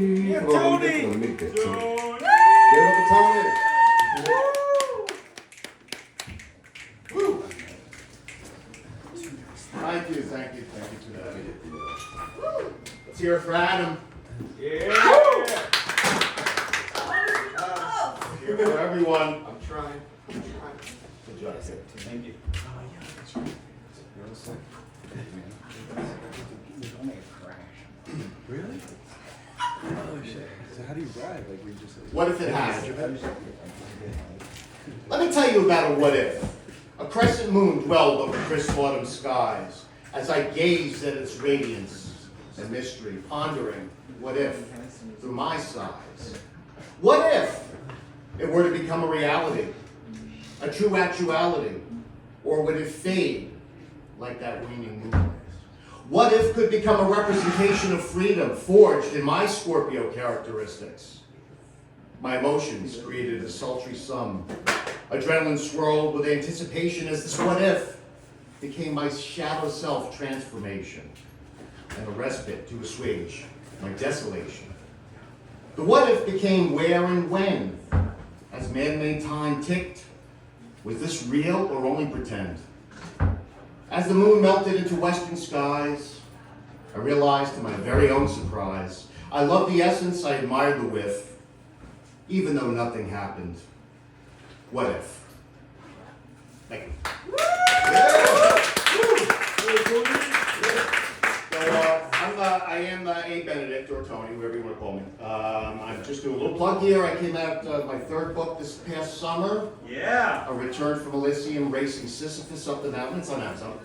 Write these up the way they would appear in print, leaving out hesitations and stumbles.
Yeah, Tony! Tony! Give it up for Tony! Woo! Thank you for that. Let's hear it for Adam. Yeah! Here for everyone. I'm trying. Good job. Thank you. Really? Oh shit. So how do you ride? Like we just What if it happened? Let me tell you about a what if. A crescent moon dwelled over crisp autumn skies as I gazed at its radiance and mystery, pondering what if through my sighs. What if it were to become a reality, a true actuality, or would it fade like that waning moon? What if could become a representation of freedom forged in my Scorpio characteristics? My emotions created a sultry sum. Adrenaline swirled with anticipation as this what if became my shadow self transformation and a respite to assuage my desolation. The what if became where and when as man-made time ticked. Was this real or only pretend? As the moon melted into western skies, I realized to my very own surprise, I loved the essence, I admired the whiff, even though nothing happened. What if? Thank you. I am a Benedict, or Tony, whatever you want to call me. I'm just doing a little plug here. I came out my third book this past summer. Yeah! A Return from Elysium, Racing Sisyphus Up the Mountain. It's on Amazon.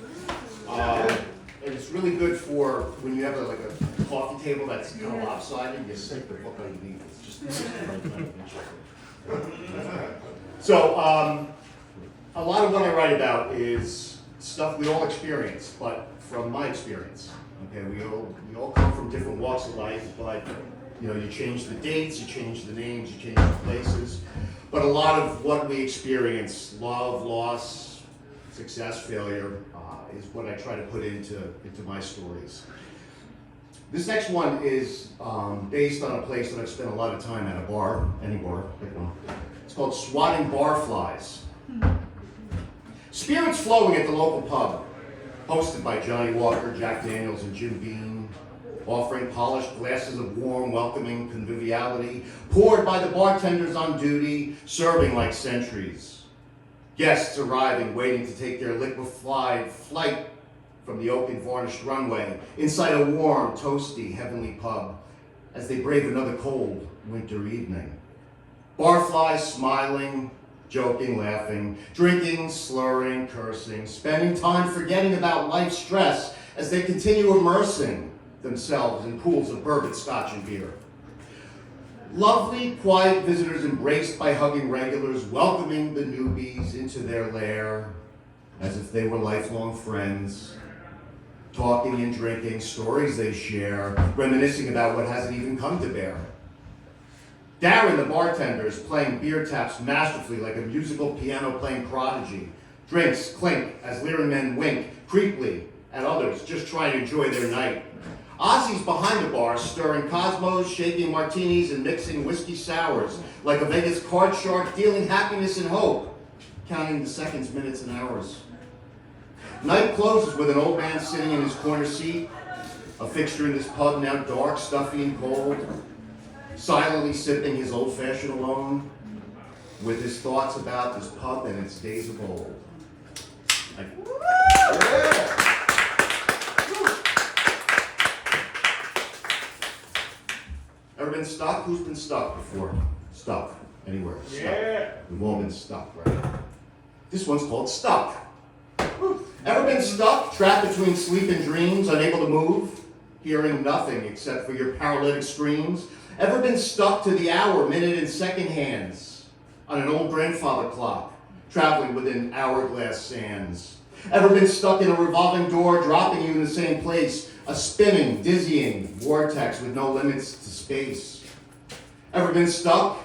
And it's really good for when you have like a coffee table that's kind of lopsided and you stick the book underneath. It's just So, a lot of what I write about is stuff we all experience, but from my experience. Okay, we all come from different walks of life, but you know, you change the dates, you change the names, you change the places. But a lot of what we experience, love, loss, success, failure, is what I try to put into my stories. This next one is based on a place that I've spent a lot of time at, a bar, any bar, pick one. It's called Swatting Barflies. Spirits flowing at the local pub, hosted by Johnny Walker, Jack Daniels, and Jim Beam, offering polished glasses of warm, welcoming conviviality, poured by the bartenders on duty, serving like sentries. Guests arriving, waiting to take their liquefied flight from the oak and varnished runway inside a warm, toasty, heavenly pub as they brave another cold winter evening. Barflies smiling, joking, laughing, drinking, slurring, cursing, spending time forgetting about life's stress as they continue immersing themselves in pools of bourbon, scotch, and beer. Lovely, quiet visitors embraced by hugging regulars, welcoming the newbies into their lair as if they were lifelong friends, talking and drinking, stories they share, reminiscing about what hasn't even come to bear. Darren, the bartender, is playing beer taps masterfully like a musical piano-playing prodigy. Drinks clink as leering men wink creepily at others just trying to enjoy their night. Ozzy's behind the bar, stirring Cosmos, shaking martinis, and mixing whiskey sours like a Vegas card shark, dealing happiness and hope, counting the seconds, minutes, and hours. Night closes with an old man sitting in his corner seat, a fixture in this pub now dark, stuffy, and cold, silently sipping his old-fashioned alone, with his thoughts about this pub and its days of old. Ever been stuck? Who's been stuck before? Stuck. Anywhere. Stuck. Yeah. We've all been stuck, right? This one's called Stuck. Ever been stuck, trapped between sleep and dreams, unable to move, hearing nothing except for your paralytic screams? Ever been stuck to the hour, minute, and second hands on an old grandfather clock, traveling within hourglass sands? Ever been stuck in a revolving door, dropping you in the same place, a spinning, dizzying vortex with no limits to space? Ever been stuck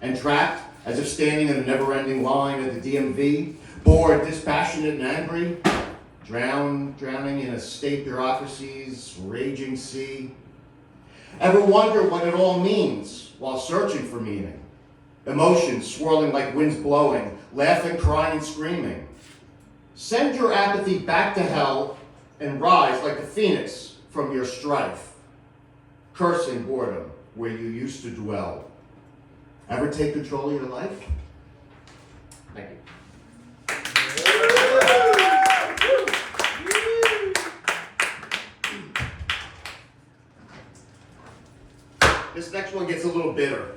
and trapped as if standing in a never-ending line at the DMV, bored, dispassionate, and angry, drowning in a state bureaucracy's raging sea? Ever wonder what it all means while searching for meaning? Emotions swirling like winds blowing, laughing, crying, and screaming. Send your apathy back to hell and rise like the phoenix from your strife, cursing boredom where you used to dwell. Ever take control of your life? Thank you. This next one gets a little bitter.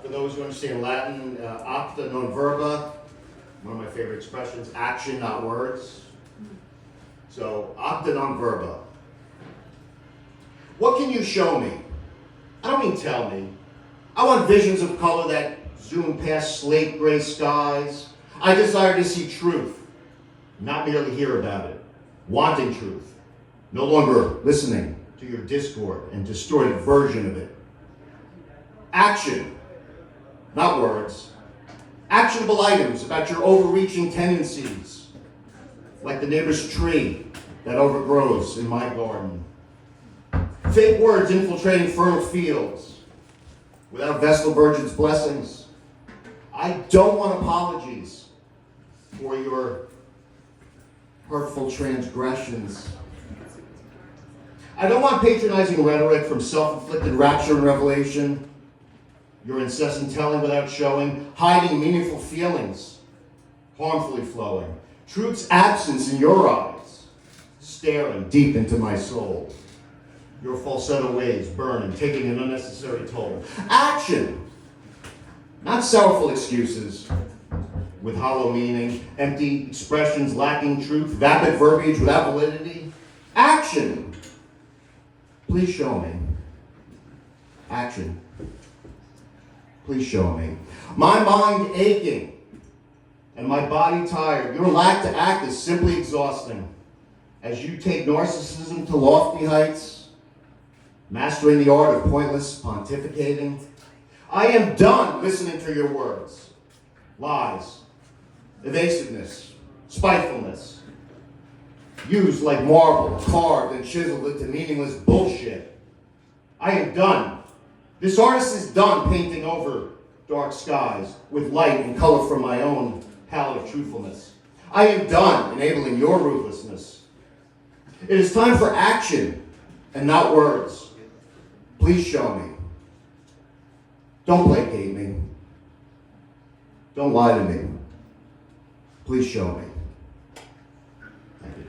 For those who understand Latin, acta non verba, one of my favorite expressions, action, not words. So, acta non verba. What can you show me? I don't mean tell me. I want visions of color that zoom past slate gray skies. I desire to see truth, not merely hear about it. Wanting truth, no longer listening to your discord and distorted version of it. Action, not words. Actionable items about your overreaching tendencies, like the neighbor's tree that overgrows in my garden. Fake words infiltrating fertile fields without Vestal Virgin's blessings. I don't want apologies for your hurtful transgressions. I don't want patronizing rhetoric from self-inflicted rapture and revelation, your incessant telling without showing, hiding meaningful feelings, harmfully flowing, truth's absence in your eyes, staring deep into my soul. Your falsetto waves burning, taking an unnecessary toll. Action, not sorrowful excuses with hollow meaning, empty expressions lacking truth, vapid verbiage without validity. Action, please show me. Action, please show me. My mind aching and my body tired. Your lack to act is simply exhausting. As you take narcissism to lofty heights, mastering the art of pointless pontificating. I am done listening to your words. Lies, evasiveness, spitefulness. Used like marble, carved and chiseled into meaningless bullshit. I am done. This artist is done painting over dark skies with light and color from my own palette of truthfulness. I am done enabling your ruthlessness. It is time for action and not words. Please show me. Don't placate me. Don't lie to me. Please show me. Thank you.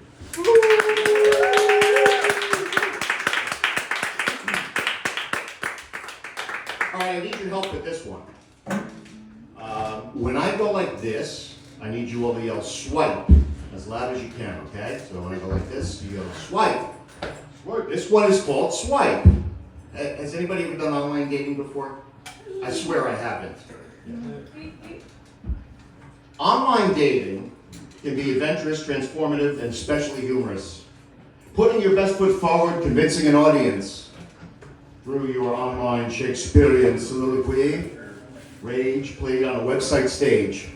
All right, I need your help with this one. When I go like this, I need you all to yell swipe as loud as you can, okay? So when I go like this, you go swipe. This one is called swipe. Has anybody ever done online dating before? I swear I haven't. Yeah. Online dating can be adventurous, transformative, and especially humorous. Putting your best foot forward, convincing an audience through your online Shakespearean soliloquy, rage played on a website stage.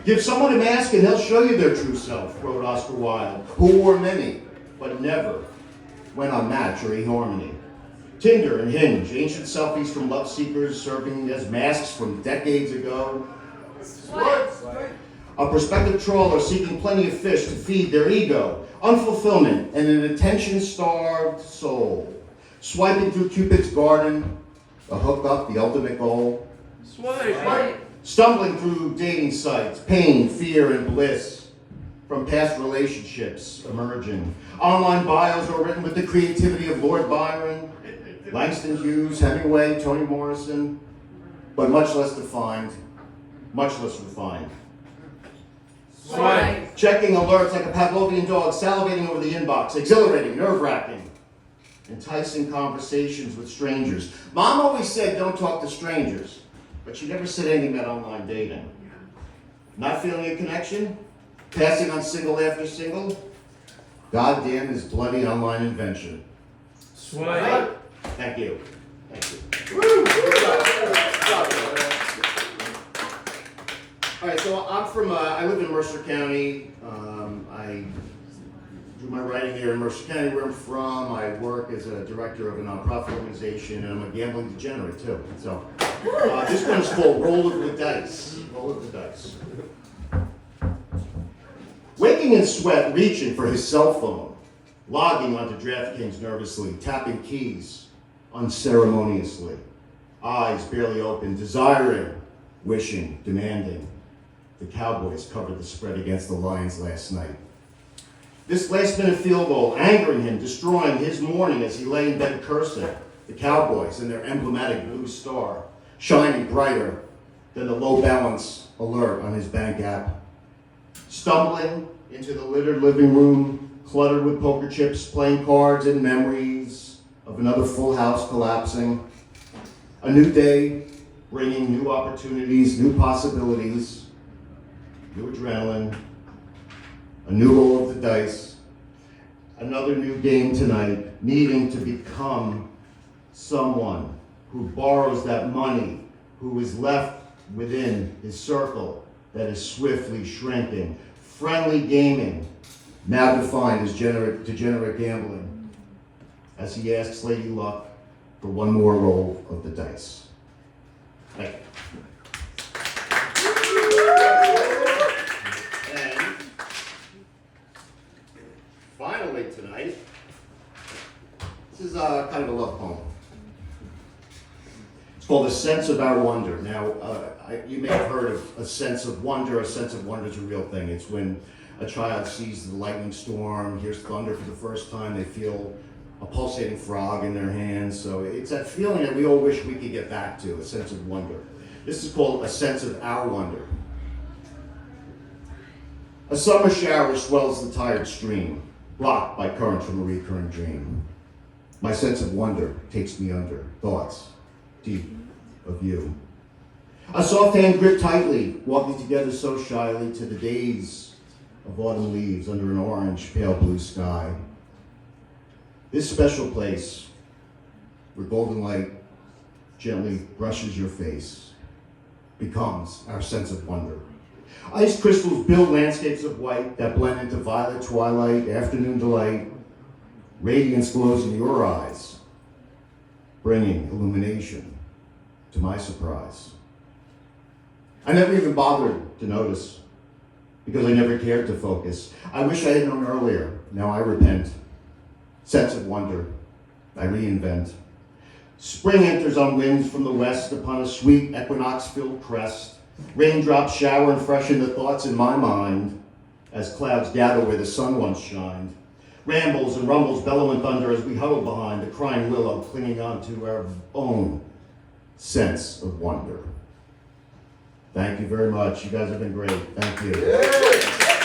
Give someone a mask and they'll show you their true self, wrote Oscar Wilde, who wore many, but never went on Match or eHarmony. Tinder and Hinge, ancient selfies from love seekers serving as masks from decades ago. A prospective trawler seeking plenty of fish to feed their ego, unfulfillment, and an attention-starved soul. Swiping through Cupid's garden, a hookup, the ultimate goal. Stumbling through dating sites, pain, fear, and bliss from past relationships emerging. Online bios are written with the creativity of Lord Byron, Langston Hughes, Hemingway, Toni Morrison, but much less defined, much less refined. Checking alerts like a Pavlovian dog, salivating over the inbox, exhilarating, nerve-wracking, enticing conversations with strangers. Mom always said don't talk to strangers, but she never said anything about online dating. Not feeling a connection? Passing on single after single? Goddamn his bloody online invention. Swipe. Thank you. Thank you. Woo! All right, so I'm from, I live in Mercer County. I do my writing here in Mercer County, where I'm from. I work as a director of a nonprofit organization, and I'm a gambling degenerate too. So this one's called Roll of the Dice. Roll of the Dice. Waking in sweat, reaching for his cell phone, logging onto DraftKings nervously, tapping keys unceremoniously, eyes barely open, desiring, wishing, demanding. The Cowboys covered the spread against the Lions last night. This last-minute field goal angering him, destroying his morning as he lay in bed cursing. The Cowboys and their emblematic blue star, shining brighter than the low balance alert on his bank app. Stumbling into the littered living room, cluttered with poker chips, playing cards, and memories of another full house collapsing. A new day, bringing new opportunities, new possibilities, new adrenaline, a new roll of the dice, another new game tonight, needing to become someone who borrows that money, who is left within his circle that is swiftly shrinking. Friendly gaming, now defined as degenerate gambling, as he asks Lady Luck for one more roll of the dice. Thank you. And finally tonight, this is kind of a love poem. It's called A Sense of Our Wonder. Now, you may have heard of a sense of wonder. A sense of wonder is a real thing. It's when a child sees the lightning storm, hears thunder for the first time, they feel a pulsating frog in their hands. So it's that feeling that we all wish we could get back to, a sense of wonder. This is called A Sense of Our Wonder. A summer shower swells the tired stream, blocked by currents from a recurring dream. My sense of wonder takes me under thoughts deep of you. A soft hand gripped tightly, walking together so shyly to the days of autumn leaves under an orange, pale blue sky. This special place where golden light gently brushes your face becomes our sense of wonder. Ice crystals build landscapes of white that blend into violet twilight, afternoon delight. Radiance glows in your eyes, bringing illumination to my surprise. I never even bothered to notice because I never cared to focus. I wish I had known earlier. Now I repent. Sense of wonder, I reinvent. Spring enters on winds from the west upon a sweet equinox-filled crest. Raindrops shower and freshen the thoughts in my mind as clouds gather where the sun once shined. Rambles and rumbles bellow and thunder as we huddle behind the crying willow, clinging on to our own sense of wonder. Thank you very much. You guys have been great. Thank you.